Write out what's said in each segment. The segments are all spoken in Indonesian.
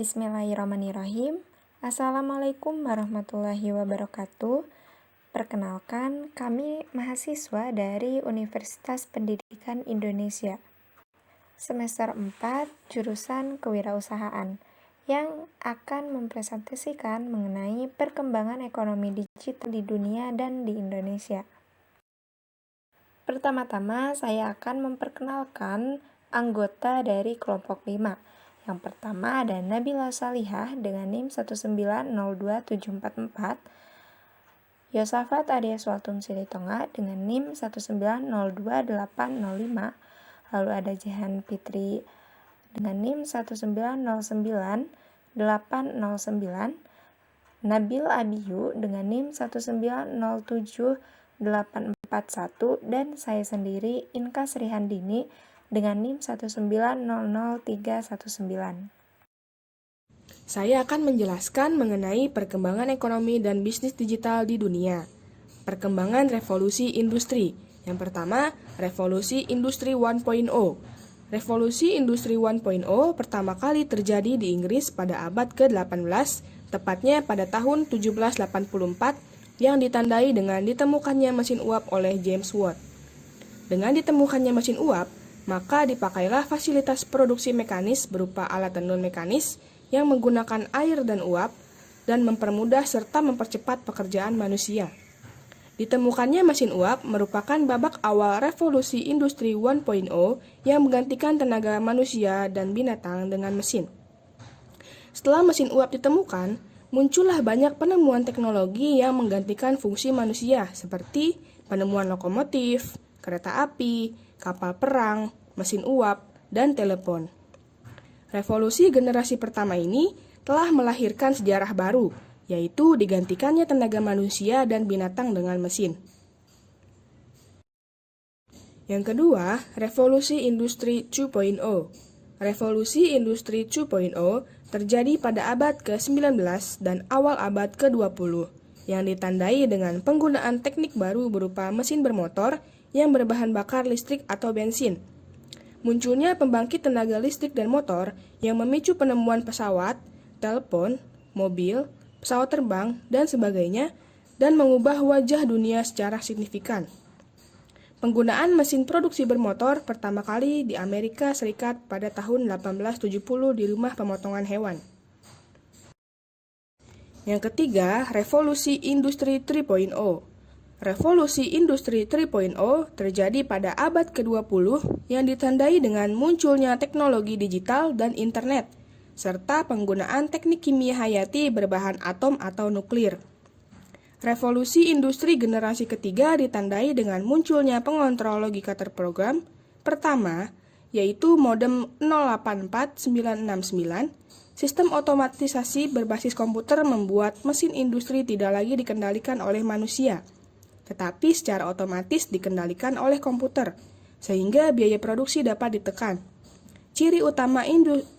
Bismillahirrahmanirrahim. Assalamualaikum warahmatullahi wabarakatuh. Perkenalkan, kami mahasiswa dari Universitas Pendidikan Indonesia. Semester 4, jurusan Kewirausahaan, yang akan mempresentasikan mengenai perkembangan ekonomi digital di dunia dan di Indonesia. Pertama-tama, saya akan memperkenalkan anggota dari kelompok 5. Yang pertama ada Nabila Salihah dengan NIM 1902744, Yosafat Arya Swaltun Silitonga dengan NIM 1902805, lalu ada Jehan Fitri dengan NIM 1909809, Nabil Abiyu dengan NIM 1907841, dan saya sendiri Inka Srihandini dengan NIM 1900319. Saya akan menjelaskan mengenai perkembangan ekonomi dan bisnis digital di dunia. Perkembangan revolusi industri. Yang pertama, revolusi industri 1.0. Revolusi industri 1.0 pertama kali terjadi di Inggris pada abad ke-18, tepatnya pada tahun 1784, yang ditandai dengan ditemukannya mesin uap oleh James Watt. Dengan ditemukannya mesin uap, maka dipakailah fasilitas produksi mekanis berupa alat tenun mekanis yang menggunakan air dan uap dan mempermudah serta mempercepat pekerjaan manusia. Ditemukannya mesin uap merupakan babak awal revolusi industri 1.0 yang menggantikan tenaga manusia dan binatang dengan mesin. Setelah mesin uap ditemukan, muncullah banyak penemuan teknologi yang menggantikan fungsi manusia seperti penemuan lokomotif, kereta api, kapal perang, mesin uap, dan telepon. Revolusi generasi pertama ini telah melahirkan sejarah baru, yaitu digantikannya tenaga manusia dan binatang dengan mesin. Yang kedua, revolusi industri 2.0. Revolusi industri 2.0 terjadi pada abad ke-19 dan awal abad ke-20, yang ditandai dengan penggunaan teknik baru berupa mesin bermotor yang berbahan bakar listrik atau bensin. Munculnya pembangkit tenaga listrik dan motor yang memicu penemuan pesawat, telepon, mobil, pesawat terbang, dan sebagainya, dan mengubah wajah dunia secara signifikan. Penggunaan mesin produksi bermotor pertama kali di Amerika Serikat pada tahun 1870 di rumah pemotongan hewan. Yang ketiga, revolusi industri 3.0. Revolusi industri 3.0 terjadi pada abad ke-20 yang ditandai dengan munculnya teknologi digital dan internet, serta penggunaan teknik kimia hayati berbahan atom atau nuklir. Revolusi industri generasi ketiga ditandai dengan munculnya pengontrol logika terprogram pertama, yaitu modem 084969. Sistem otomatisasi berbasis komputer membuat mesin industri tidak lagi dikendalikan oleh manusia, tetapi secara otomatis dikendalikan oleh komputer, sehingga biaya produksi dapat ditekan. Ciri utama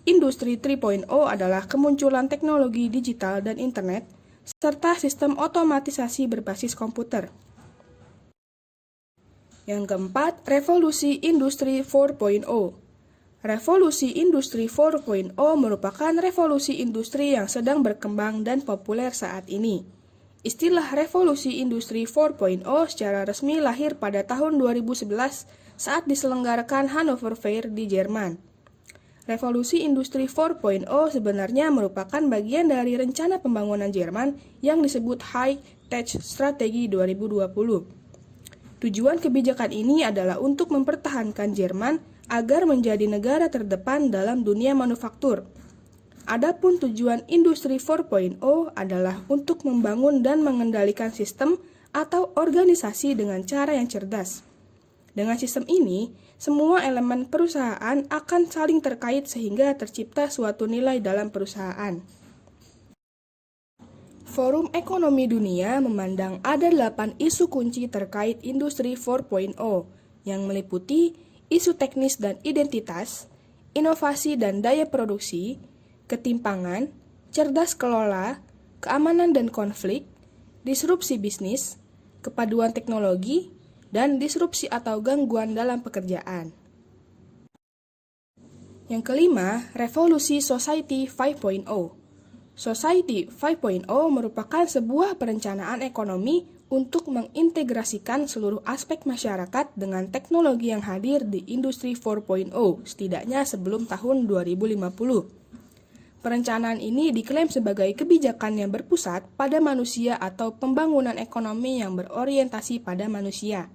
industri 3.0 adalah kemunculan teknologi digital dan internet, serta sistem otomatisasi berbasis komputer. Yang keempat, revolusi industri 4.0. Revolusi industri 4.0 merupakan revolusi industri yang sedang berkembang dan populer saat ini. Istilah revolusi industri 4.0 secara resmi lahir pada tahun 2011 saat diselenggarakan Hannover Fair di Jerman. Revolusi industri 4.0 sebenarnya merupakan bagian dari rencana pembangunan Jerman yang disebut High Tech Strategy 2020. Tujuan kebijakan ini adalah untuk mempertahankan Jerman agar menjadi negara terdepan dalam dunia manufaktur. Adapun tujuan industri 4.0 adalah untuk membangun dan mengendalikan sistem atau organisasi dengan cara yang cerdas. Dengan sistem ini, semua elemen perusahaan akan saling terkait sehingga tercipta suatu nilai dalam perusahaan. Forum Ekonomi Dunia memandang ada 8 isu kunci terkait industri 4.0 yang meliputi isu teknis dan identitas, inovasi dan daya produksi, ketimpangan, cerdas kelola, keamanan dan konflik, disrupsi bisnis, kepaduan teknologi, dan disrupsi atau gangguan dalam pekerjaan. Yang kelima, revolusi Society 5.0. Society 5.0 merupakan sebuah perencanaan ekonomi untuk mengintegrasikan seluruh aspek masyarakat dengan teknologi yang hadir di industri 4.0 setidaknya sebelum tahun 2050. Perencanaan ini diklaim sebagai kebijakan yang berpusat pada manusia atau pembangunan ekonomi yang berorientasi pada manusia.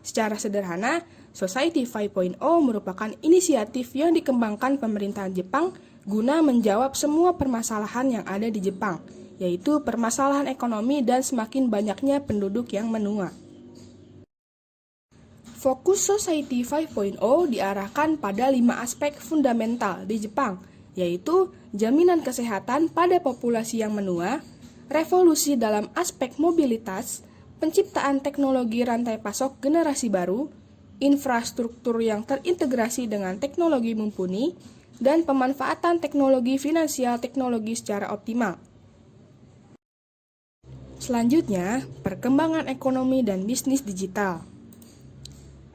Secara sederhana, Society 5.0 merupakan inisiatif yang dikembangkan pemerintahan Jepang guna menjawab semua permasalahan yang ada di Jepang, yaitu permasalahan ekonomi dan semakin banyaknya penduduk yang menua. Fokus Society 5.0 diarahkan pada 5 aspek fundamental di Jepang, yaitu jaminan kesehatan pada populasi yang menua, revolusi dalam aspek mobilitas, penciptaan teknologi rantai pasok generasi baru, infrastruktur yang terintegrasi dengan teknologi mumpuni, dan pemanfaatan teknologi finansial teknologi secara optimal. Selanjutnya, perkembangan ekonomi dan bisnis digital.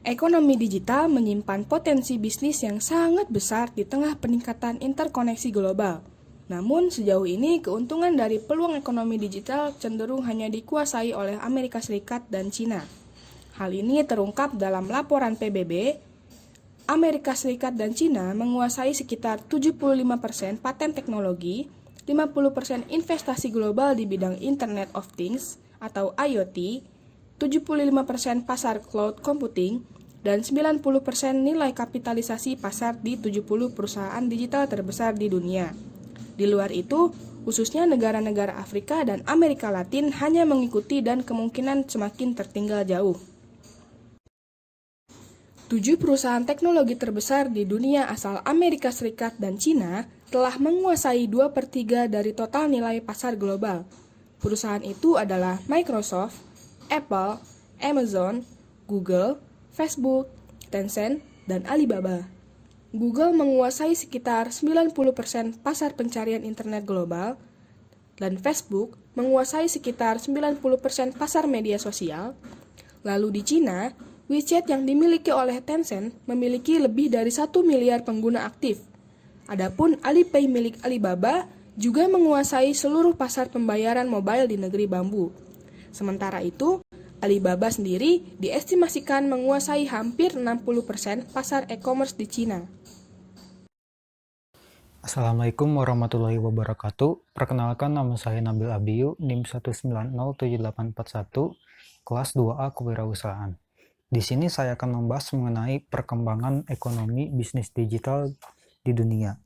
Ekonomi digital menyimpan potensi bisnis yang sangat besar di tengah peningkatan interkoneksi global. Namun, sejauh ini keuntungan dari peluang ekonomi digital cenderung hanya dikuasai oleh Amerika Serikat dan Cina. Hal ini terungkap dalam laporan PBB. Amerika Serikat dan Cina menguasai sekitar 75% paten teknologi, 50% investasi global di bidang Internet of Things atau IoT, 75% pasar cloud computing, dan 90% nilai kapitalisasi pasar di 70 perusahaan digital terbesar di dunia. Di luar itu, khususnya negara-negara Afrika dan Amerika Latin hanya mengikuti dan kemungkinan semakin tertinggal jauh. 7 perusahaan teknologi terbesar di dunia asal Amerika Serikat dan Cina telah menguasai 2/3 dari total nilai pasar global. Perusahaan itu adalah Microsoft, Apple, Amazon, Google, Facebook, Tencent, dan Alibaba. Google menguasai sekitar 90% pasar pencarian internet global, dan Facebook menguasai sekitar 90% pasar media sosial. Lalu di Cina, WeChat yang dimiliki oleh Tencent memiliki lebih dari 1 miliar pengguna aktif. Adapun Alipay milik Alibaba juga menguasai seluruh pasar pembayaran mobile di negeri bambu. Sementara itu, Alibaba sendiri diestimasikan menguasai hampir 60% pasar e-commerce di Cina. Assalamualaikum warahmatullahi wabarakatuh. Perkenalkan, nama saya Nabil Abiyu, NIM 1907841, kelas 2A Kewirausahaan. Di sini saya akan membahas mengenai perkembangan ekonomi bisnis digital di dunia.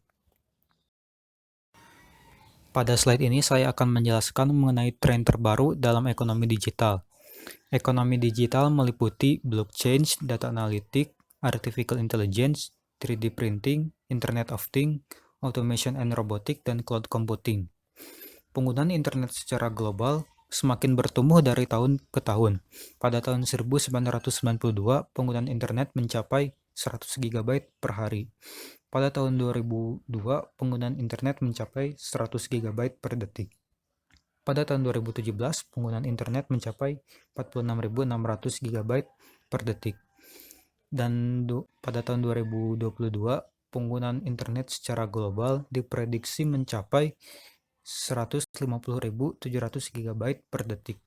Pada slide ini saya akan menjelaskan mengenai tren terbaru dalam ekonomi digital. Ekonomi digital meliputi blockchain, data analytics, artificial intelligence, 3D printing, Internet of Things, automation and robotics, dan cloud computing. Penggunaan internet secara global semakin bertumbuh dari tahun ke tahun. Pada tahun 1992, penggunaan internet mencapai 100 GB per hari. Pada tahun 2002, penggunaan internet mencapai 100 GB per detik. Pada tahun 2017, penggunaan internet mencapai 46.600 GB per detik. Dan pada tahun 2022, penggunaan internet secara global diprediksi mencapai 150.700 GB per detik.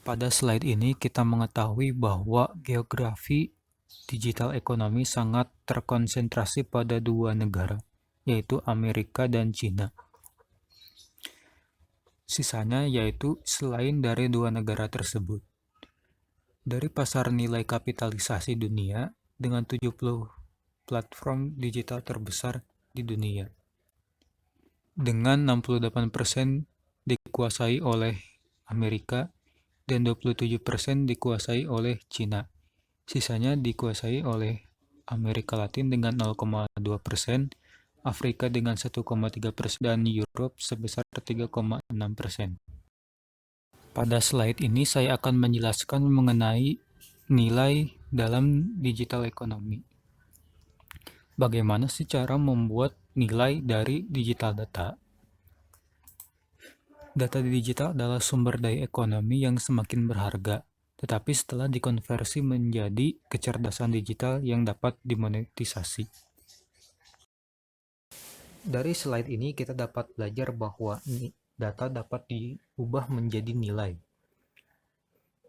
Pada slide ini kita mengetahui bahwa geografi digital ekonomi sangat terkonsentrasi pada 2 negara, yaitu Amerika dan Cina. Sisanya yaitu selain dari 2 negara tersebut. Dari pasar nilai kapitalisasi dunia dengan 70 platform digital terbesar di dunia, dengan 68% dikuasai oleh Amerika dan 27% dikuasai oleh Cina. Sisanya dikuasai oleh Amerika Latin dengan 0,2%, Afrika dengan 1,3%, dan Europe sebesar 3,6%. Pada slide ini saya akan menjelaskan mengenai nilai dalam digital ekonomi. Bagaimana sih cara membuat nilai dari digital data? Data digital adalah sumber daya ekonomi yang semakin berharga, tetapi setelah dikonversi menjadi kecerdasan digital yang dapat dimonetisasi. Dari slide ini kita dapat belajar bahwa data dapat diubah menjadi nilai.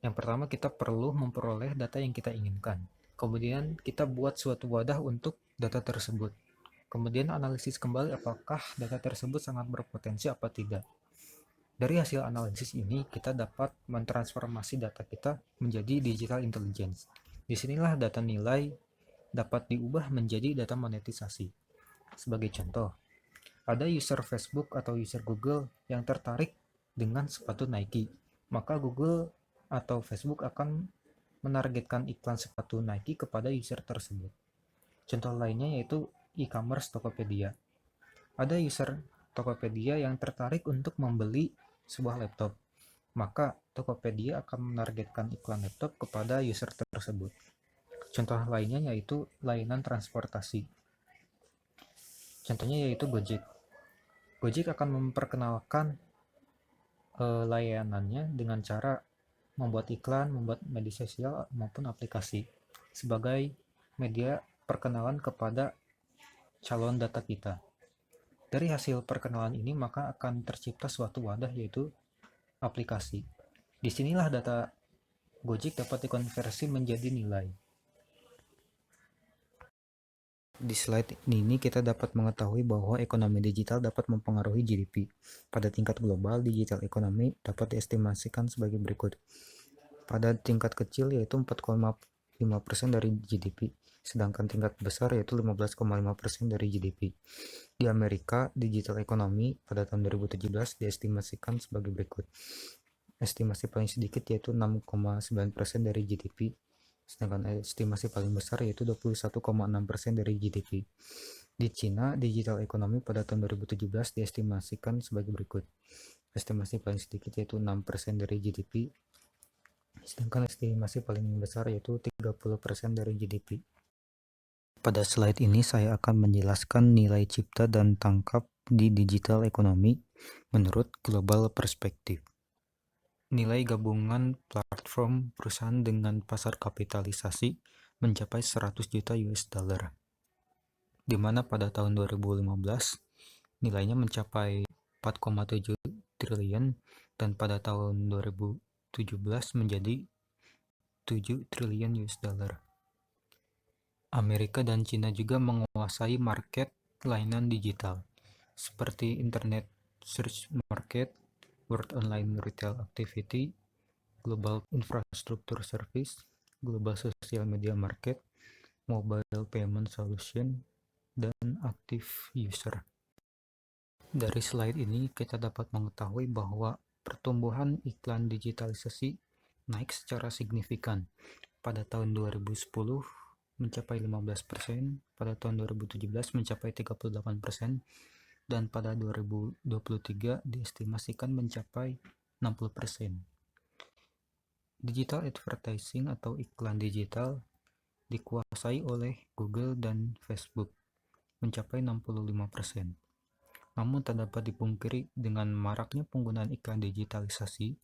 Yang pertama, kita perlu memperoleh data yang kita inginkan. Kemudian kita buat suatu wadah untuk data tersebut. Kemudian analisis kembali apakah data tersebut sangat berpotensi apa tidak. Dari hasil analisis ini, kita dapat mentransformasi data kita menjadi digital intelligence. Disinilah data nilai dapat diubah menjadi data monetisasi. Sebagai contoh, ada user Facebook atau user Google yang tertarik dengan sepatu Nike. Maka Google atau Facebook akan menargetkan iklan sepatu Nike kepada user tersebut. Contoh lainnya yaitu e-commerce Tokopedia. Ada user Tokopedia yang tertarik untuk membeli sebuah laptop. Maka Tokopedia akan menargetkan iklan laptop kepada user tersebut. Contoh lainnya yaitu layanan transportasi. Contohnya yaitu Gojek. Gojek akan memperkenalkan layanannya dengan cara membuat iklan, membuat media sosial maupun aplikasi sebagai media perkenalan kepada calon data kita. Dari hasil perkenalan ini maka akan tercipta suatu wadah yaitu aplikasi. Disinilah data Gojek dapat dikonversi menjadi nilai. Di slide ini kita dapat mengetahui bahwa ekonomi digital dapat mempengaruhi GDP. Pada tingkat global, digital ekonomi dapat diestimasikan sebagai berikut. Pada tingkat kecil yaitu 4,5% dari GDP, sedangkan tingkat besar yaitu 15,5% dari GDP. Di Amerika, digital ekonomi pada tahun 2017 diestimasikan sebagai berikut. Estimasi paling sedikit yaitu 6,9% dari GDP, sedangkan estimasi paling besar yaitu 21,6% dari GDP. Di Cina, digital ekonomi pada tahun 2017 diestimasikan sebagai berikut. Estimasi paling sedikit yaitu 6% dari GDP, sedangkan estimasi paling besar yaitu 30% dari GDP. Pada slide ini saya akan menjelaskan nilai cipta dan tangkap di digital ekonomi menurut global perspektif. Nilai gabungan platform perusahaan dengan pasar kapitalisasi mencapai 100 juta US dollar, di mana pada tahun 2015 nilainya mencapai 4,7 triliun dan pada tahun 2017 menjadi 7 triliun US dollar. Amerika dan Cina juga menguasai market layanan digital seperti Internet Search Market, World Online Retail Activity, Global Infrastructure Service, Global Social Media Market, Mobile Payment Solution, dan Active User. Dari slide ini kita dapat mengetahui bahwa pertumbuhan iklan digitalisasi naik secara signifikan. Pada tahun 2010 mencapai 15%, pada tahun 2017 mencapai 38%, dan pada 2023 diestimasikan mencapai 60%. Digital advertising atau iklan digital dikuasai oleh Google dan Facebook, mencapai 65%. Namun tak dapat dipungkiri dengan maraknya penggunaan iklan digitalisasi,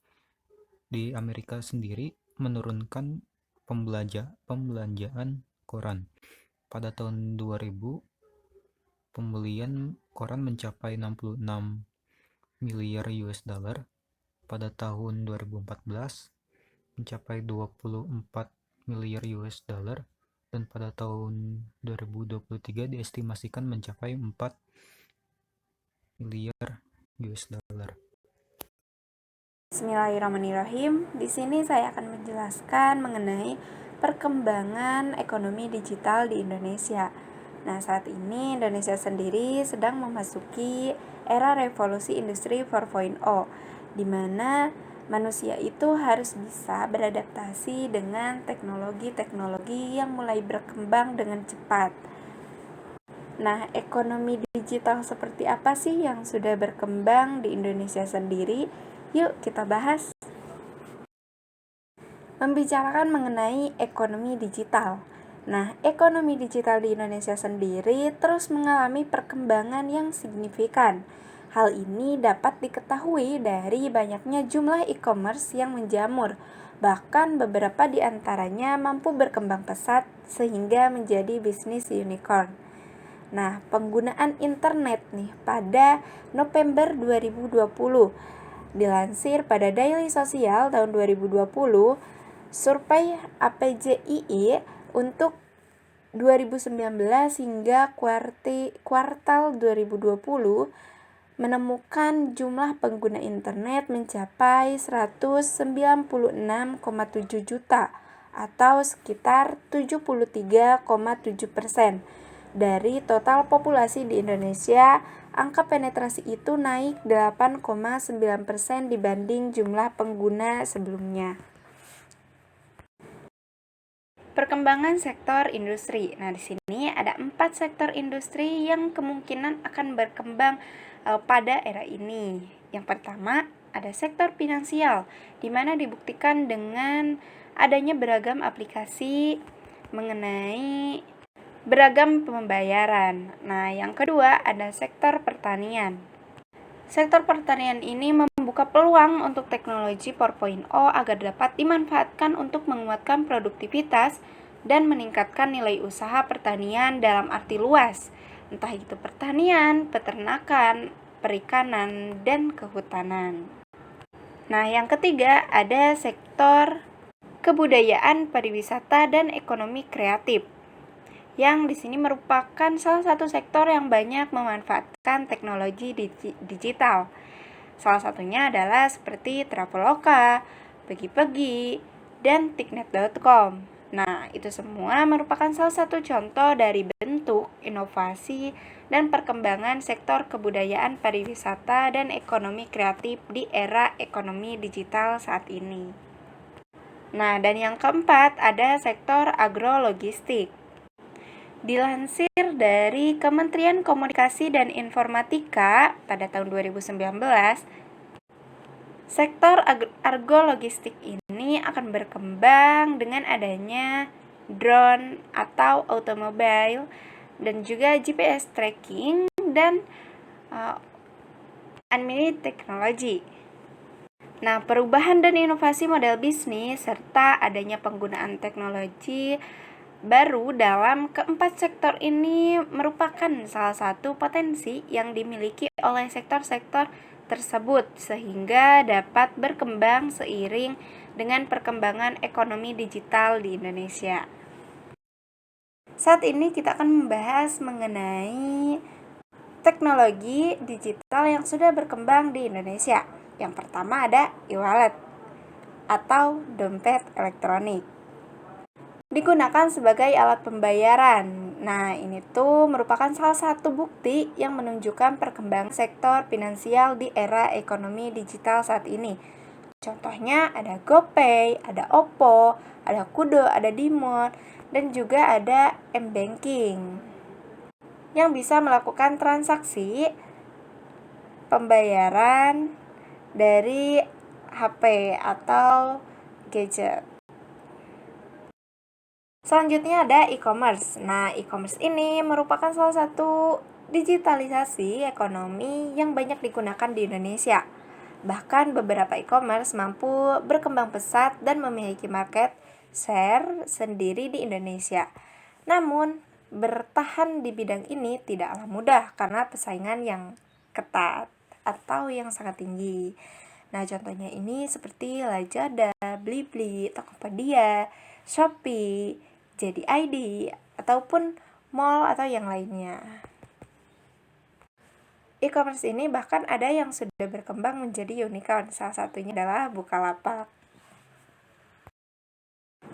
di Amerika sendiri menurunkan pembelanjaan koran. Pada tahun 2000, pembelian koran mencapai 66 miliar US dollar. Pada tahun 2014 mencapai 24 miliar US dollar dan pada tahun 2023 diestimasikan mencapai 4 miliar US dollar. Bismillahirrahmanirrahim. Di sini saya akan menjelaskan mengenai perkembangan ekonomi digital di Indonesia. Nah, saat ini Indonesia sendiri sedang memasuki era revolusi industri 4.0, di mana manusia itu harus bisa beradaptasi dengan teknologi-teknologi yang mulai berkembang dengan cepat. Nah, ekonomi digital seperti apa sih yang sudah berkembang di Indonesia sendiri? Yuk kita bahas. Membicarakan mengenai ekonomi digital. Nah, ekonomi digital di Indonesia sendiri terus mengalami perkembangan yang signifikan. Hal ini dapat diketahui dari banyaknya jumlah e-commerce yang menjamur. Bahkan beberapa di antaranya mampu berkembang pesat sehingga menjadi bisnis unicorn. Nah, penggunaan internet nih pada November 2020. Dilansir pada Daily Social tahun 2020, survei APJII untuk 2019 hingga kuartal 2020 menemukan jumlah pengguna internet mencapai 196,7 juta atau sekitar 73,7% dari total populasi di Indonesia. Angka penetrasi itu naik 8,9% dibanding jumlah pengguna sebelumnya. Perkembangan sektor industri. Nah, di sini ada 4 sektor industri yang kemungkinan akan berkembang pada era ini. Yang pertama, ada sektor finansial, di mana dibuktikan dengan adanya beragam aplikasi mengenai beragam pembayaran. Nah, yang kedua ada sektor pertanian. Sektor pertanian ini membuka peluang untuk teknologi 4.0 agar dapat dimanfaatkan untuk menguatkan produktivitas dan meningkatkan nilai usaha pertanian dalam arti luas, entah itu pertanian, peternakan, perikanan, dan kehutanan. Nah, yang ketiga ada sektor kebudayaan, pariwisata, dan ekonomi kreatif, yang di sini merupakan salah satu sektor yang banyak memanfaatkan teknologi digital. Salah satunya adalah seperti Traveloka, Pergi-Pergi, dan Tiknet.com. Nah, itu semua merupakan salah satu contoh dari bentuk inovasi dan perkembangan sektor kebudayaan, pariwisata, dan ekonomi kreatif di era ekonomi digital saat ini. Nah, dan yang keempat ada sektor agrologistik. Dilansir dari Kementerian Komunikasi dan Informatika pada tahun 2019, sektor agrologistik ini akan berkembang dengan adanya drone atau automobile dan juga GPS tracking dan unmanned technology. Nah, perubahan dan inovasi model bisnis serta adanya penggunaan teknologi baru dalam keempat sektor ini merupakan salah satu potensi yang dimiliki oleh sektor-sektor tersebut sehingga dapat berkembang seiring dengan perkembangan ekonomi digital di Indonesia. Saat ini kita akan membahas mengenai teknologi digital yang sudah berkembang di Indonesia. Yang pertama ada e-wallet atau dompet elektronik. Digunakan sebagai alat pembayaran. Nah, ini tuh merupakan salah satu bukti yang menunjukkan perkembangan sektor finansial di era ekonomi digital saat ini. Contohnya ada GoPay, ada Oppo, ada Kudo, ada Dimon, dan juga ada M-Banking yang bisa melakukan transaksi pembayaran dari HP atau gadget. Selanjutnya ada e-commerce. Nah, e-commerce ini merupakan salah satu digitalisasi ekonomi yang banyak digunakan di Indonesia. Bahkan beberapa e-commerce mampu berkembang pesat dan memiliki market share sendiri di Indonesia. Namun, bertahan di bidang ini tidaklah mudah karena persaingan yang ketat atau yang sangat tinggi. Nah, contohnya ini seperti Lazada, Blibli, Tokopedia, Shopee, JD.ID, ataupun mall atau yang lainnya. E-commerce ini bahkan ada yang sudah berkembang menjadi unicorn, salah satunya adalah Bukalapak.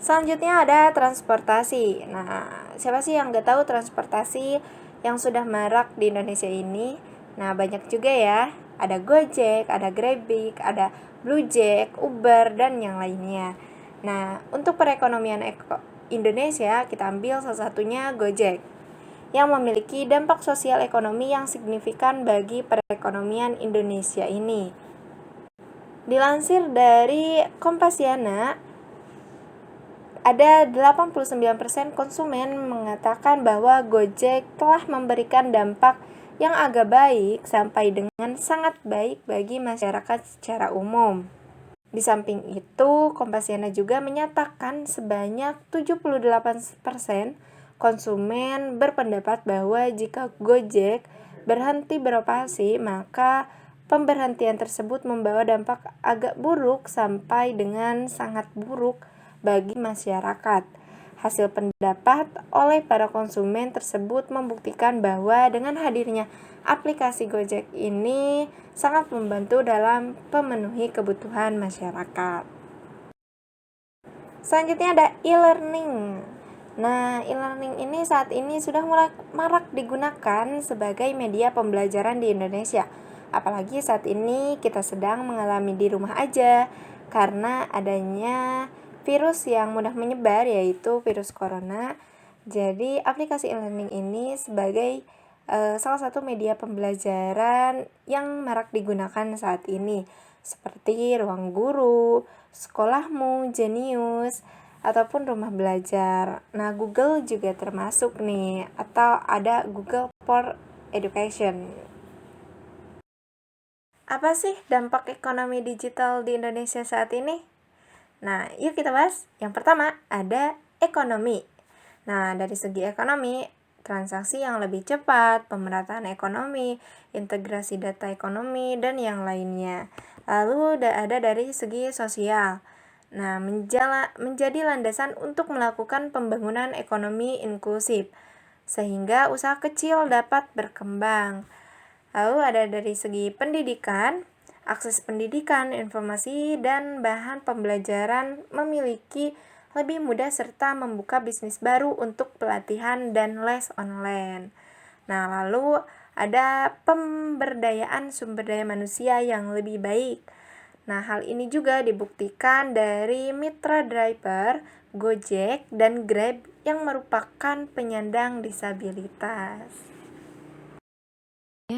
Selanjutnya ada transportasi. Nah, siapa sih yang gak tahu transportasi yang sudah marak di Indonesia ini? Nah, banyak juga ya. Ada Gojek, ada Grabik, ada Bluejack, Uber, dan yang lainnya. Nah, untuk perekonomian Indonesia, kita ambil salah satunya Gojek, yang memiliki dampak sosial ekonomi yang signifikan bagi perekonomian Indonesia ini. Dilansir dari Kompasiana, ada 89% konsumen mengatakan bahwa Gojek telah memberikan dampak yang agak baik sampai dengan sangat baik bagi masyarakat secara umum. Di samping itu, Kompasiana juga menyatakan sebanyak 78% Konsumen berpendapat bahwa jika Gojek berhenti beroperasi, maka pemberhentian tersebut membawa dampak agak buruk sampai dengan sangat buruk bagi masyarakat. Hasil pendapat oleh para konsumen tersebut membuktikan bahwa dengan hadirnya aplikasi Gojek ini sangat membantu dalam memenuhi kebutuhan masyarakat. Selanjutnya ada e-learning. Nah, e-learning ini saat ini sudah mulai marak digunakan sebagai media pembelajaran di Indonesia. Apalagi saat ini kita sedang mengalami di rumah aja karena adanya virus yang mudah menyebar, yaitu virus corona. Jadi, aplikasi e-learning ini sebagai salah satu media pembelajaran yang marak digunakan saat ini, seperti Ruang Guru, Sekolahmu, Jenius, ataupun Rumah Belajar. Nah, Google juga termasuk nih, atau ada Google for Education. Apa sih dampak ekonomi digital di Indonesia saat ini? Nah, yuk kita bahas. Yang pertama, ada ekonomi. Nah, dari segi ekonomi, transaksi yang lebih cepat, pemerataan ekonomi, integrasi data ekonomi, dan yang lainnya. Lalu ada dari segi sosial. Nah, menjadi landasan untuk melakukan pembangunan ekonomi inklusif, sehingga usaha kecil dapat berkembang. Lalu ada dari segi pendidikan, akses pendidikan, informasi, dan bahan pembelajaran memiliki lebih mudah serta membuka bisnis baru untuk pelatihan dan les online. Nah, lalu ada pemberdayaan sumber daya manusia yang lebih baik. Nah, hal ini juga dibuktikan dari mitra driver, Gojek, dan Grab yang merupakan penyandang disabilitas.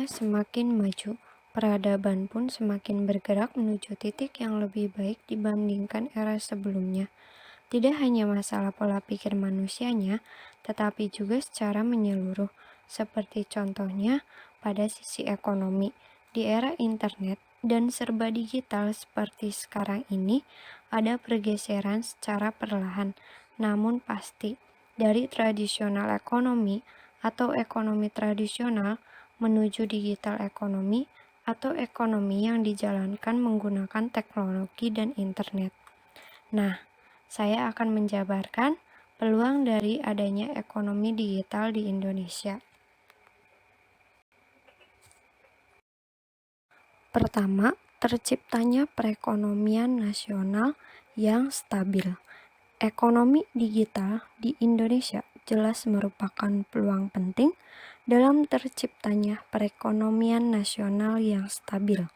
Semakin maju, peradaban pun semakin bergerak menuju titik yang lebih baik dibandingkan era sebelumnya. Tidak hanya masalah pola pikir manusianya, tetapi juga secara menyeluruh, seperti contohnya pada sisi ekonomi. Di era internet dan serba digital seperti sekarang ini, ada pergeseran secara perlahan, namun pasti, dari tradisional ekonomi atau ekonomi tradisional menuju digital ekonomi atau ekonomi yang dijalankan menggunakan teknologi dan internet. Nah, saya akan menjabarkan peluang dari adanya ekonomi digital di Indonesia. Pertama, terciptanya perekonomian nasional yang stabil. Ekonomi digital di Indonesia jelas merupakan peluang penting dalam terciptanya perekonomian nasional yang stabil.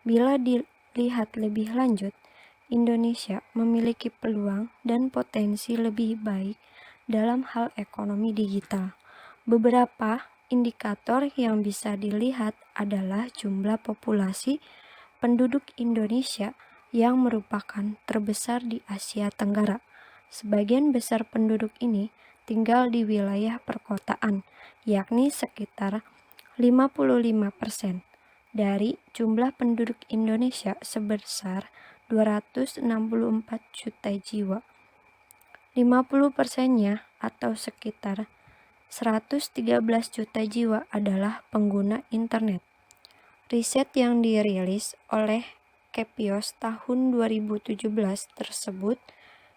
Bila dilihat lebih lanjut, Indonesia memiliki peluang dan potensi lebih baik dalam hal ekonomi digital. Beberapa indikator yang bisa dilihat adalah jumlah populasi penduduk Indonesia yang merupakan terbesar di Asia Tenggara. Sebagian besar penduduk ini tinggal di wilayah perkotaan, yakni sekitar 55% dari jumlah penduduk Indonesia sebesar 264 juta jiwa. 50%-nya atau sekitar 113 juta jiwa adalah pengguna internet. Riset yang dirilis oleh Kepios tahun 2017 tersebut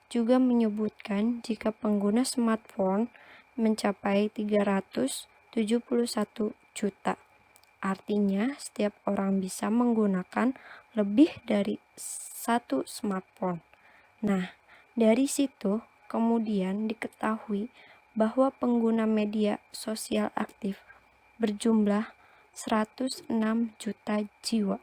juga menyebutkan jika pengguna smartphone mencapai 371 juta. Artinya, setiap orang bisa menggunakan lebih dari satu smartphone. Nah, dari situ kemudian diketahui bahwa pengguna media sosial aktif berjumlah 106 juta jiwa.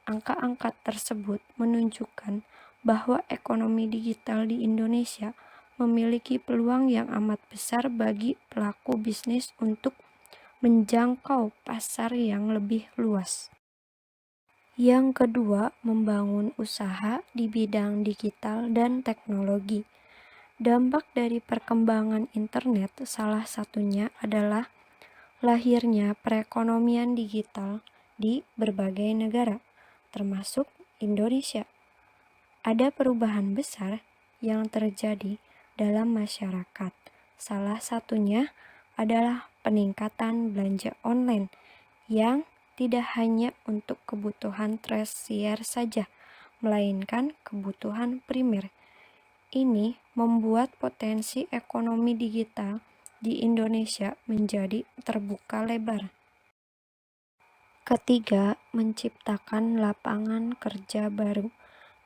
Angka-angka tersebut menunjukkan bahwa ekonomi digital di Indonesia memiliki peluang yang amat besar bagi pelaku bisnis untuk menjangkau pasar yang lebih luas. Yang kedua, membangun usaha di bidang digital dan teknologi. Dampak dari perkembangan internet salah satunya adalah lahirnya perekonomian digital di berbagai negara, termasuk Indonesia. Ada perubahan besar yang terjadi dalam masyarakat, Salah satunya adalah peningkatan belanja online yang tidak hanya untuk kebutuhan tersier saja, melainkan kebutuhan primer. Ini membuat potensi ekonomi digital di Indonesia menjadi terbuka lebar. Ketiga, menciptakan lapangan kerja baru.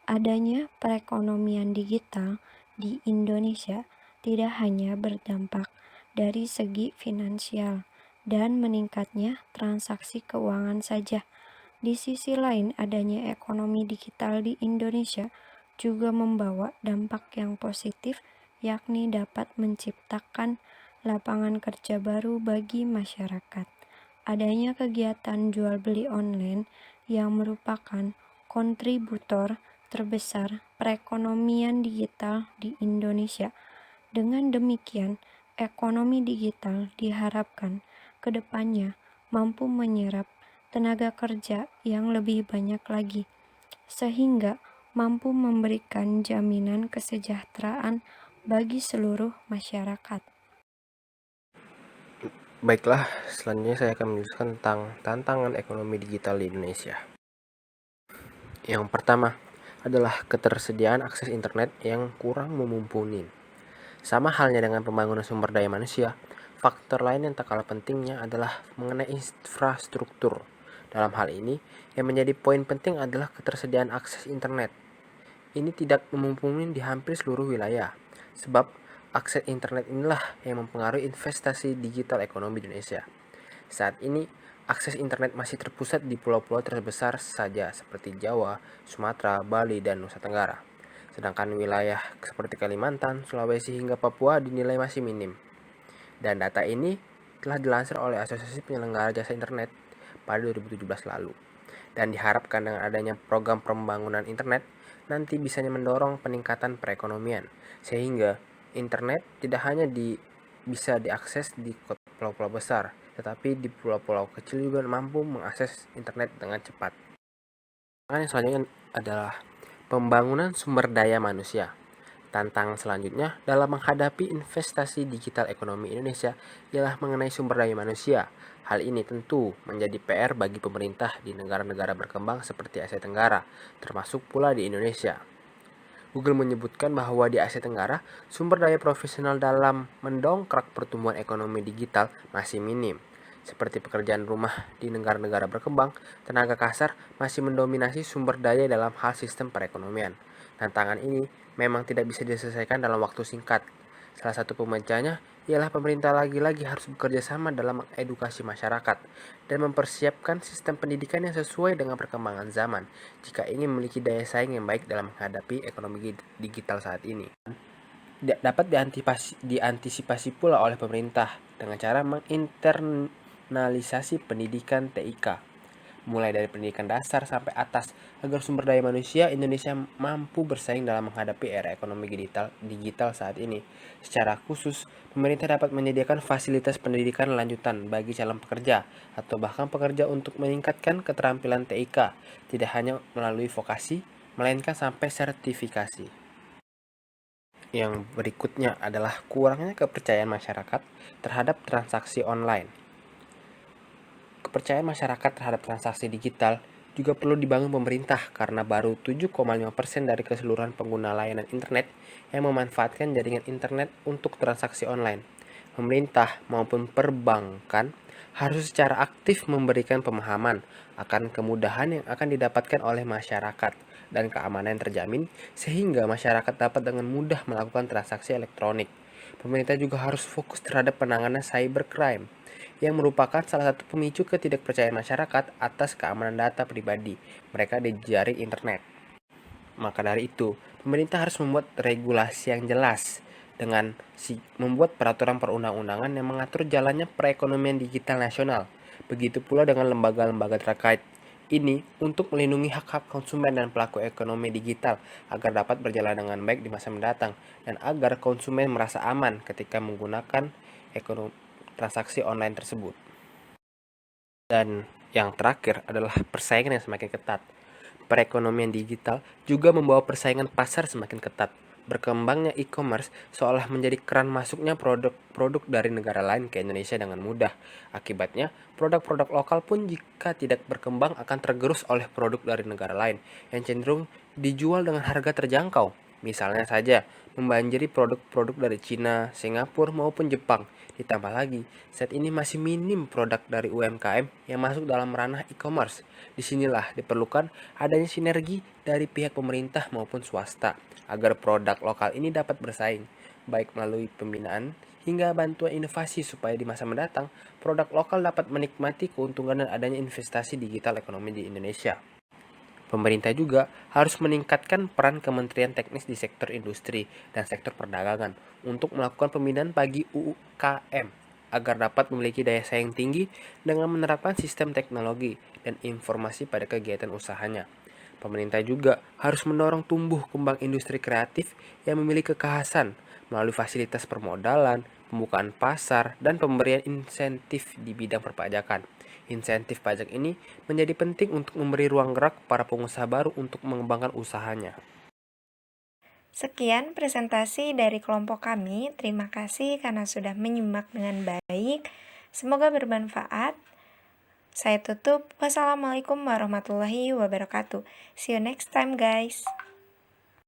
Adanya perekonomian digital di Indonesia tidak hanya berdampak dari segi finansial dan meningkatnya transaksi keuangan saja. Di sisi lain, adanya ekonomi digital di Indonesia juga membawa dampak yang positif, yakni dapat menciptakan lapangan kerja baru bagi masyarakat. Adanya kegiatan jual beli online yang merupakan kontributor terbesar perekonomian digital di Indonesia. Dengan demikian, ekonomi digital diharapkan ke depannya mampu menyerap tenaga kerja yang lebih banyak lagi, sehingga mampu memberikan jaminan kesejahteraan bagi seluruh masyarakat. Baiklah, selanjutnya saya akan menjelaskan tentang tantangan ekonomi digital di Indonesia. Yang pertama adalah ketersediaan akses internet yang kurang mumpuni. Sama halnya dengan pembangunan sumber daya manusia, faktor lain yang tak kalah pentingnya adalah mengenai infrastruktur. Dalam hal ini, yang menjadi poin penting adalah ketersediaan akses internet. Ini tidak mumpuni di hampir seluruh wilayah, sebab akses internet inilah yang mempengaruhi investasi digital ekonomi Indonesia. Saat ini, akses internet masih terpusat di pulau-pulau terbesar saja seperti Jawa, Sumatera, Bali, dan Nusa Tenggara. Sedangkan wilayah seperti Kalimantan, Sulawesi, hingga Papua dinilai masih minim. Dan data ini telah dilansir oleh Asosiasi Penyelenggara Jasa Internet pada 2017 lalu. Dan diharapkan dengan adanya program pembangunan internet, nanti bisa mendorong peningkatan perekonomian, sehingga internet tidak hanya bisa diakses di pulau-pulau besar, tetapi di pulau-pulau kecil juga mampu mengakses internet dengan cepat. Yang selanjutnya adalah pembangunan sumber daya manusia. Tantangan selanjutnya dalam menghadapi investasi digital ekonomi Indonesia ialah mengenai sumber daya manusia. Hal ini tentu menjadi PR bagi pemerintah di negara-negara berkembang seperti Asia Tenggara, termasuk pula di Indonesia. Google menyebutkan bahwa di Asia Tenggara, sumber daya profesional dalam mendongkrak pertumbuhan ekonomi digital masih minim. Seperti pekerjaan rumah di negara-negara berkembang, tenaga kasar masih mendominasi sumber daya dalam hal sistem perekonomian. Tantangan ini memang tidak bisa diselesaikan dalam waktu singkat. Salah satu pemecahnya ialah pemerintah lagi-lagi harus bekerja sama dalam mengedukasi masyarakat dan mempersiapkan sistem pendidikan yang sesuai dengan perkembangan zaman jika ingin memiliki daya saing yang baik dalam menghadapi ekonomi digital saat ini. Dapat diantisipasi pula oleh pemerintah dengan cara menginternalisasi pendidikan TIK mulai dari pendidikan dasar sampai atas agar sumber daya manusia Indonesia mampu bersaing dalam menghadapi era ekonomi digital saat ini. Secara khusus, pemerintah dapat menyediakan fasilitas pendidikan lanjutan bagi calon pekerja atau bahkan pekerja untuk meningkatkan keterampilan TIK, tidak hanya melalui vokasi, melainkan sampai sertifikasi. Yang berikutnya adalah kurangnya kepercayaan masyarakat terhadap transaksi online. Kepercayaan masyarakat terhadap transaksi digital juga perlu dibangun pemerintah karena baru 7,5% dari keseluruhan pengguna layanan internet yang memanfaatkan jaringan internet untuk transaksi online. Pemerintah maupun perbankan harus secara aktif memberikan pemahaman akan kemudahan yang akan didapatkan oleh masyarakat dan keamanan yang terjamin sehingga masyarakat dapat dengan mudah melakukan transaksi elektronik. Pemerintah juga harus fokus terhadap penanganan cybercrime yang merupakan salah satu pemicu ketidakpercayaan masyarakat atas keamanan data pribadi mereka di jaring internet. Maka dari itu, pemerintah harus membuat regulasi yang jelas dengan membuat peraturan perundang-undangan yang mengatur jalannya perekonomian digital nasional. Begitu pula dengan lembaga-lembaga terkait ini untuk melindungi hak-hak konsumen dan pelaku ekonomi digital agar dapat berjalan dengan baik di masa mendatang dan agar konsumen merasa aman ketika menggunakan transaksi online tersebut. Dan yang terakhir adalah persaingan yang semakin ketat. Perekonomian digital juga membawa persaingan pasar semakin ketat. berkembangnya e-commerce seolah menjadi keran masuknya produk-produk dari negara lain ke Indonesia dengan mudah. Akibatnya, produk-produk lokal pun jika tidak berkembang akan tergerus oleh produk dari negara lain yang cenderung dijual dengan harga terjangkau. Misalnya saja, membanjiri produk-produk dari Cina, Singapura maupun Jepang. Ditambah lagi, saat ini masih minim produk dari UMKM yang masuk dalam ranah e-commerce. Disinilah diperlukan adanya sinergi dari pihak pemerintah maupun swasta agar produk lokal ini dapat bersaing, baik melalui pembinaan hingga bantuan inovasi supaya di masa mendatang produk lokal dapat menikmati keuntungan dan adanya investasi digital ekonomi di Indonesia. Pemerintah juga harus meningkatkan peran Kementerian Teknis di sektor industri dan sektor perdagangan untuk melakukan pembinaan bagi UKM agar dapat memiliki daya saing tinggi dengan menerapkan sistem teknologi dan informasi pada kegiatan usahanya. Pemerintah juga harus mendorong tumbuh kembang industri kreatif yang memiliki kekhasan melalui fasilitas permodalan, pembukaan pasar, dan pemberian insentif di bidang perpajakan. Insentif pajak ini menjadi penting untuk memberi ruang gerak para pengusaha baru untuk mengembangkan usahanya. Sekian presentasi dari kelompok kami. Terima kasih karena sudah menyimak dengan baik. Semoga bermanfaat. Saya tutup. Wassalamualaikum warahmatullahi wabarakatuh. See you next time, guys.